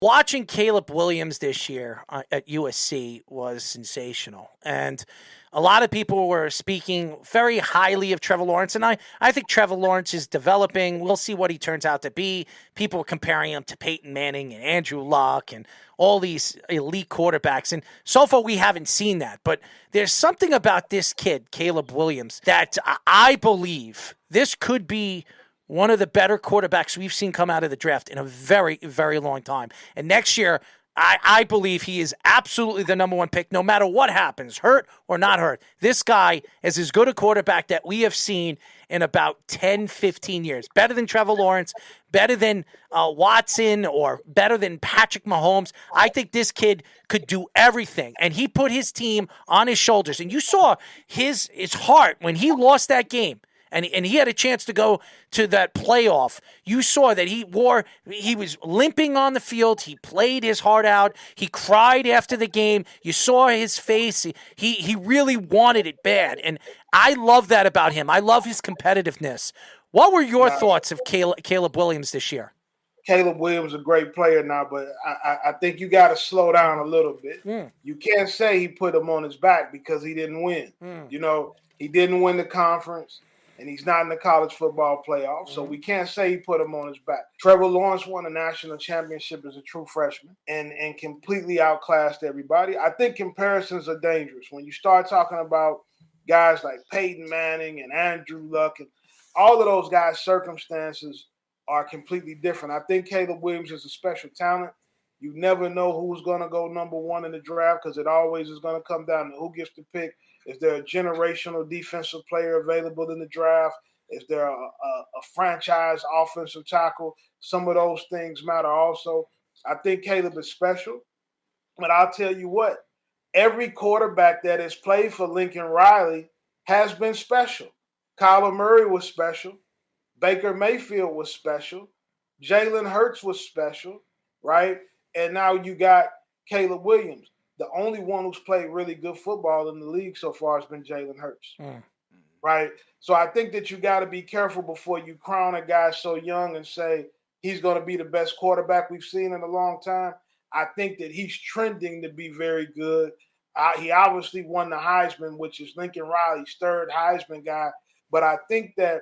Watching Caleb Williams this year at USC was sensational. And a lot of people were speaking very highly of Trevor Lawrence. And I think Trevor Lawrence is developing. We'll see what he turns out to be. People were comparing him to Peyton Manning and Andrew Luck and all these elite quarterbacks. And so far, we haven't seen that. But there's something about this kid, Caleb Williams, that I believe this could be one of the better quarterbacks we've seen come out of the draft in a very, very long time. And next year, I believe he is absolutely the number one pick, no matter what happens, hurt or not hurt. This guy is as good a quarterback that we have seen in about 10, 15 years. Better than Trevor Lawrence, better than Watson, or better than Patrick Mahomes. I think this kid could do everything. And he put his team on his shoulders. And you saw his heart when he lost that game. And he had a chance to go to that playoff. You saw that he was limping on the field. He played his heart out. He cried after the game. You saw his face. He really wanted it bad. And I love that about him. I love his competitiveness. What were your thoughts of Caleb Williams this year? Caleb Williams is a great player now, but I think you got to slow down a little bit. You can't say he put him on his back because he didn't win. You know, he didn't win the conference. And he's not in the college football playoff, so we can't say he put him on his back. Trevor Lawrence won a national championship as a true freshman and completely outclassed everybody. I think comparisons are dangerous. When you start talking about guys like Peyton Manning and Andrew Luck, and all of those guys' circumstances are completely different. I think Caleb Williams is a special talent. You never know who's going to go number one in the draft because it always is going to come down to who gets to pick. Is there a generational defensive player available in the draft? Is there a franchise offensive tackle? Some of those things matter also. I think Caleb is special. But I'll tell you what, every quarterback that has played for Lincoln Riley has been special. Kyler Murray was special. Baker Mayfield was special. Jalen Hurts was special, right? And now you got Caleb Williams. The only one who's played really good football in the league so far has been Jalen Hurts, right? So I think that you got to be careful before you crown a guy so young and say he's going to be the best quarterback we've seen in a long time. I think that he's trending to be very good. He obviously won the Heisman, which is Lincoln Riley's third Heisman guy. But I think that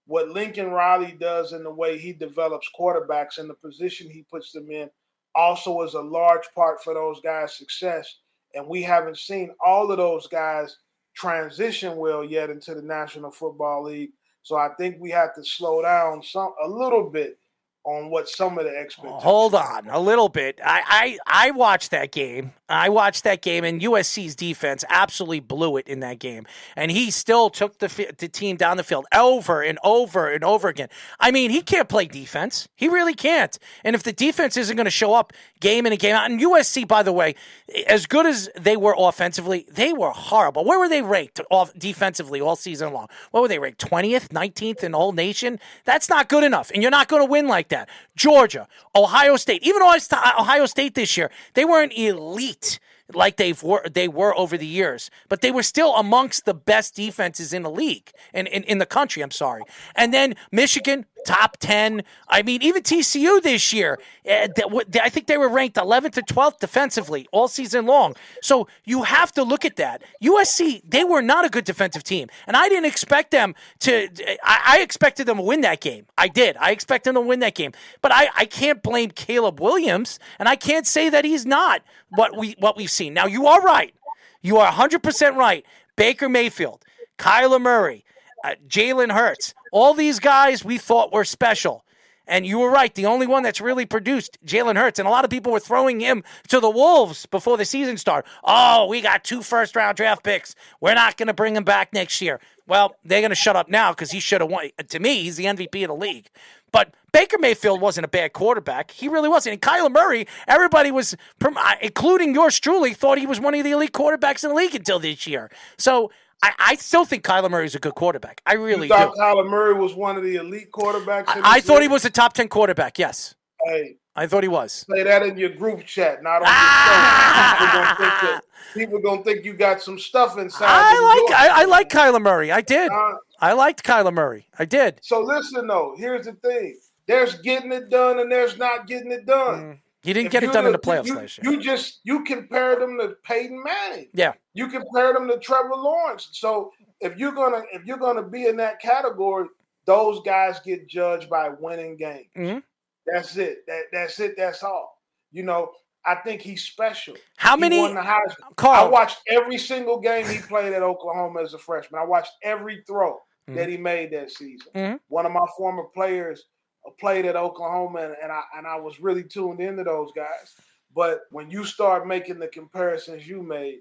what Lincoln Riley does in the way he develops quarterbacks and the position he puts them in also is a large part for those guys' success. And we haven't seen all of those guys transition well yet into the National Football League. So I think we have to slow down a little bit on what some of the expectations. Hold on a little bit. I watched that game. And USC's defense absolutely blew it in that game. And he still took the team down the field over and over and over again. I mean, he can't play defense. He really can't. And if the defense isn't going to show up game in and game out, and USC, by the way, as good as they were offensively, they were horrible. Where were they ranked defensively all season long? What were they ranked? 20th, 19th in the whole nation? That's not good enough. And you're not going to win like that. Georgia, Ohio State, even Ohio State this year, they weren't elite like they were over the years, but they were still amongst the best defenses in the league and in the country. I'm sorry. And then Michigan, top 10. I mean, even TCU this year, I think they were ranked 11th to 12th defensively all season long. So you have to look at that. USC, they were not a good defensive team, and I didn't expect them to. I expected them to win that game. I did. I expected them to win that game, but I can't blame Caleb Williams, and I can't say that he's not what we've seen. Now, you are right. You are 100% right. Baker Mayfield, Kyler Murray, Jalen Hurts, all these guys we thought were special. And you were right. The only one that's really produced, Jalen Hurts. And a lot of people were throwing him to the Wolves before the season started. Oh, we got 2 first-round draft picks. We're not going to bring him back next year. Well, they're going to shut up now because he should have won. To me, he's the MVP of the league. But Baker Mayfield wasn't a bad quarterback. He really wasn't. And Kyler Murray, everybody was, including yours truly, thought he was one of the elite quarterbacks in the league until this year. So I still think Kyler Murray is a good quarterback. I really do. You thought Kyler Murray was one of the elite quarterbacks? I thought he was a top 10 quarterback, yes. Hey, I thought he was. Say that in your group chat, not on your show. People gonna think you got some stuff inside. I like Kyler Murray. I did. I liked Kyler Murray. I did. So listen though, here's the thing. There's getting it done and there's not getting it done. He didn't get it done in the playoffs last year. You compared him to Peyton Manning. Yeah. You compared him to Trevor Lawrence. So if you're gonna be in that category, those guys get judged by winning games. Mm-hmm. That's it. That's it. That's all. I think he's special. How many? He won the Heisman. Carl, I watched every single game he played at Oklahoma as a freshman. I watched every throw that he made that season. Mm-hmm. One of my former players played at Oklahoma, and I was really tuned into those guys. But when you start making the comparisons you made,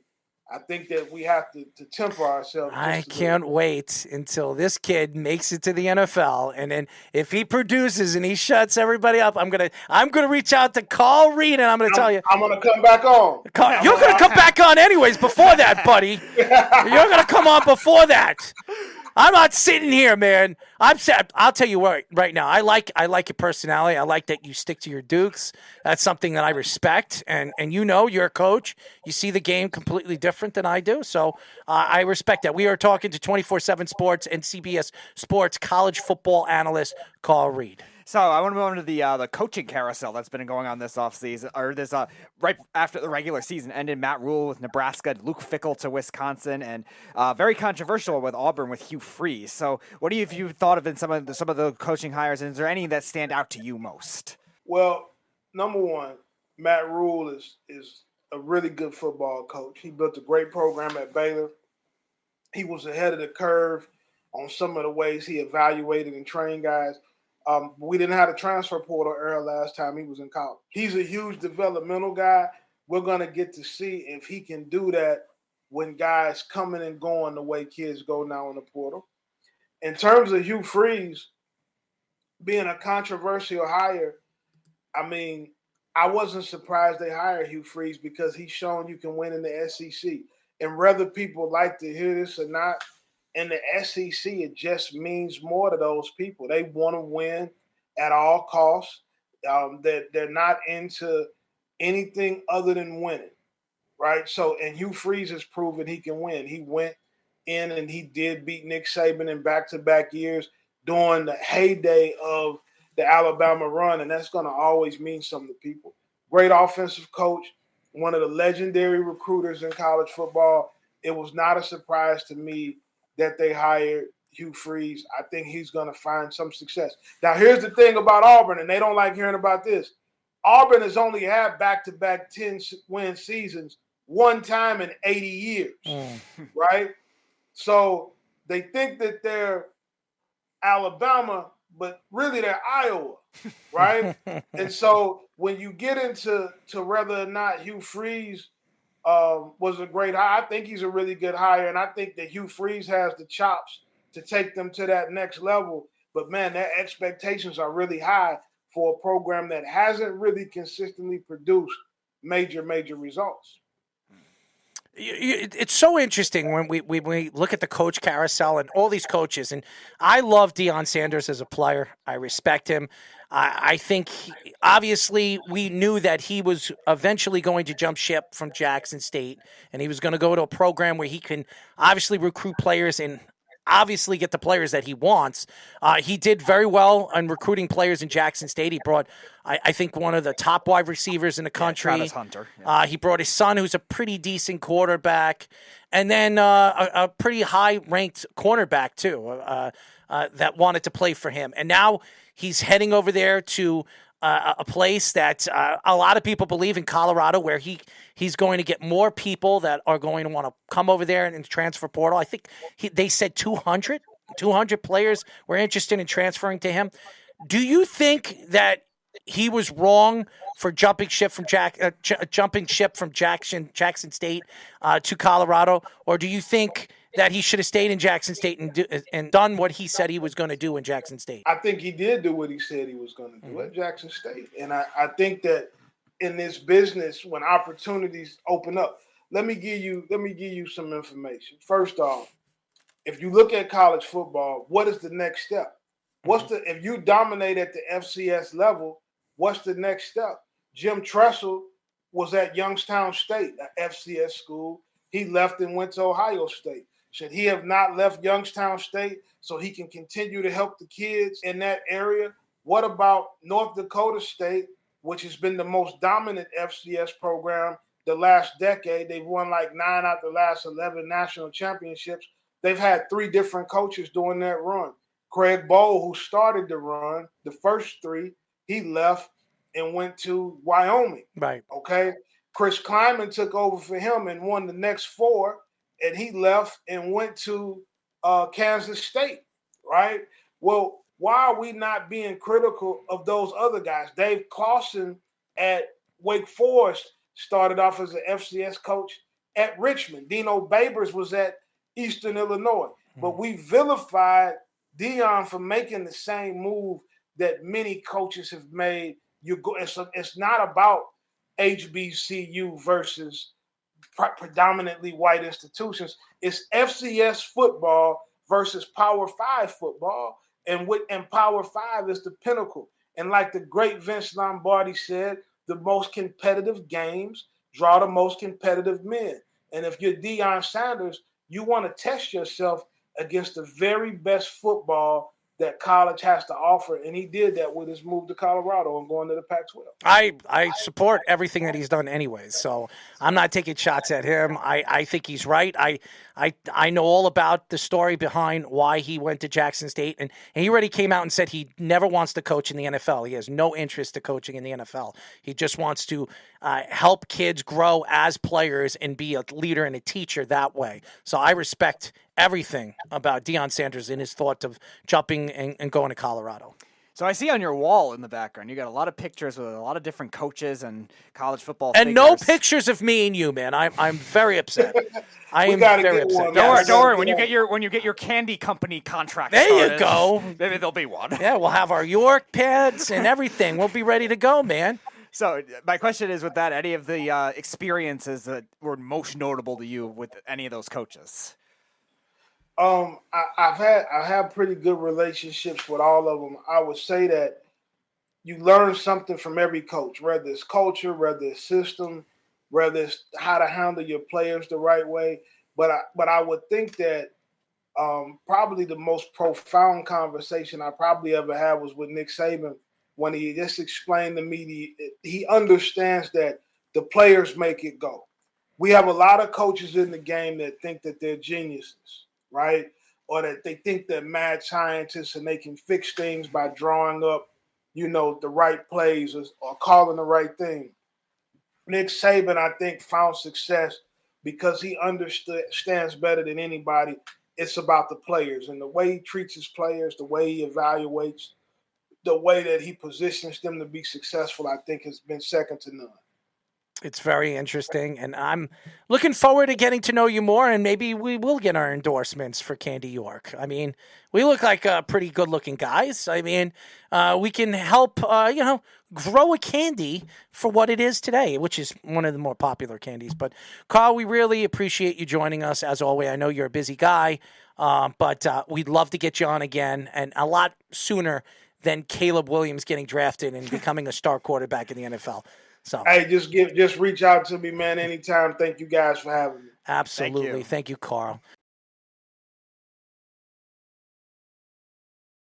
I think that we have to temper ourselves. I can't wait until this kid makes it to the NFL, and then if he produces and he shuts everybody up, I'm gonna reach out to Carl Reed, and I'm gonna tell you. I'm gonna come back on. You're gonna come back on anyways. Before that, buddy, you're gonna come on before that. I'm not sitting here, man. I'll tell you what, right now. I like your personality. I like that you stick to your Dukes. That's something that I respect. And you're a coach. You see the game completely different than I do. So I respect that. We are talking to 24/7 Sports and CBS Sports college football analyst Carl Reed. So I want to move on to the coaching carousel that's been going on this offseason, or this right after the regular season ended. Matt Rule with Nebraska, Luke Fickell to Wisconsin, and very controversial with Auburn with Hugh Freeze. So what have you thought of in some of the coaching hires, and is there any that stand out to you most? Well, number one, Matt Rule is a really good football coach. He built a great program at Baylor. He was ahead of the curve on some of the ways he evaluated and trained guys. We didn't have a transfer portal era last time he was in college. He's a huge developmental guy. We're going to get to see if he can do that when guys coming and going the way kids go now in the portal. In terms of Hugh Freeze being a controversial hire, I mean, I wasn't surprised they hired Hugh Freeze because he's shown you can win in the SEC. And whether people like to hear this or not, in the SEC, it just means more to those people. They want to win at all costs. They're not into anything other than winning, right? So, and Hugh Freeze has proven he can win. He went in and he did beat Nick Saban in back-to-back years during the heyday of the Alabama run, and that's going to always mean something to people. Great offensive coach, one of the legendary recruiters in college football. It was not a surprise to me that they hired Hugh Freeze. I think he's going to find some success. Now, here's the thing about Auburn, and they don't like hearing about this. Auburn has only had back-to-back 10-win seasons one time in 80 years, right? So they think that they're Alabama, but really they're Iowa, right? And so when you get into whether or not Hugh Freeze was a great hire. I think he's a really good hire, and I think that Hugh Freeze has the chops to take them to that next level. But, man, their expectations are really high for a program that hasn't really consistently produced major results. It's so interesting when we look at the coach carousel and all these coaches. And I love Deion Sanders as a player. I respect him. I think obviously we knew that he was eventually going to jump ship from Jackson State, and he was going to go to a program where he can obviously recruit players and obviously get the players that he wants. He did very well on recruiting players in Jackson State. He brought, I think, one of the top wide receivers in the country. Travis Hunter. Yeah. He brought his son, who's a pretty decent quarterback, and then a pretty high-ranked cornerback, too, that wanted to play for him. And now he's heading over there to a place that a lot of people believe in, Colorado, where he's going to get more people that are going to want to come over there and transfer portal. I think they said 200 players were interested in transferring to him. Do you think that he was wrong for jumping ship from Jackson State to Colorado, or do you think that he should have stayed in Jackson State and done what he said he was going to do in Jackson State? I think he did do what he said he was going to do at Jackson State. And I think that in this business, when opportunities open up, let me give you some information. First off, if you look at college football, what is the next step? If you dominate at the FCS level, what's the next step? Jim Tressel was at Youngstown State, an FCS school. He left and went to Ohio State. Should he have not left Youngstown State so he can continue to help the kids in that area? What about North Dakota State, which has been the most dominant FCS program the last decade. They've won like 9 out of the last 11 national championships. They've had 3 different coaches during that run. Craig Bowl, who started the run, the first 3, he left and went to Wyoming. Right. Okay. Chris Kleiman took over for him and won the next 4, and he left and went to Kansas State. Right. Well, why are we not being critical of those other guys? Dave Clawson at Wake Forest started off as an FCS coach at Richmond. Dino Babers was at Eastern Illinois. But we vilified Dion for making the same move that many coaches have made. It's not about HBCU versus predominantly white institutions. It's FCS football versus Power 5 football. And Power 5 is the pinnacle. And like the great Vince Lombardi said, the most competitive games draw the most competitive men. And if you're Deion Sanders, you want to test yourself against the very best football that college has to offer. And he did that with his move to Colorado and going to the Pac-12. I support everything that he's done anyways, so I'm not taking shots at him. I think he's right. I know all about the story behind why he went to Jackson State, and he already came out and said he never wants to coach in the NFL. He has no interest in coaching in the NFL. He just wants to help kids grow as players and be a leader and a teacher that way. So I respect everything about Deion Sanders in his thought of jumping and going to Colorado. So I see on your wall in the background, you got a lot of pictures with a lot of different coaches and college football and figures. no pictures of me and you, man. I'm very upset. I am very upset. Don't worry. When you get your candy company contract there started, you go. Maybe there'll be one. Yeah, we'll have our York pads and everything. We'll be ready to go, man. So my question is, with that, any of the experiences that were most notable to you with any of those coaches? I have pretty good relationships with all of them. I would say that you learn something from every coach, whether it's culture, whether it's system, whether it's how to handle your players the right way. But I would think that probably the most profound conversation I probably ever had was with Nick Saban, when he just explained to me he understands that the players make it go. We have a lot of coaches in the game that think that they're geniuses, right? Or that they think they're mad scientists and they can fix things by drawing up, the right plays or calling the right thing. Nick Saban, I think, found success because he understands better than anybody. It's about the players and the way he treats his players, the way he evaluates, the way that he positions them to be successful, I think has been second to none. It's very interesting, and I'm looking forward to getting to know you more, and maybe we will get our endorsements for Candy York. I mean, we look like pretty good-looking guys. I mean, we can help, grow a candy for what it is today, which is one of the more popular candies. But, Carl, we really appreciate you joining us, as always. I know you're a busy guy, but we'd love to get you on again, and a lot sooner than Caleb Williams getting drafted and becoming a star quarterback in the NFL. So, hey, just reach out to me, man, anytime. Thank you guys for having me. Absolutely. Thank you, Carl.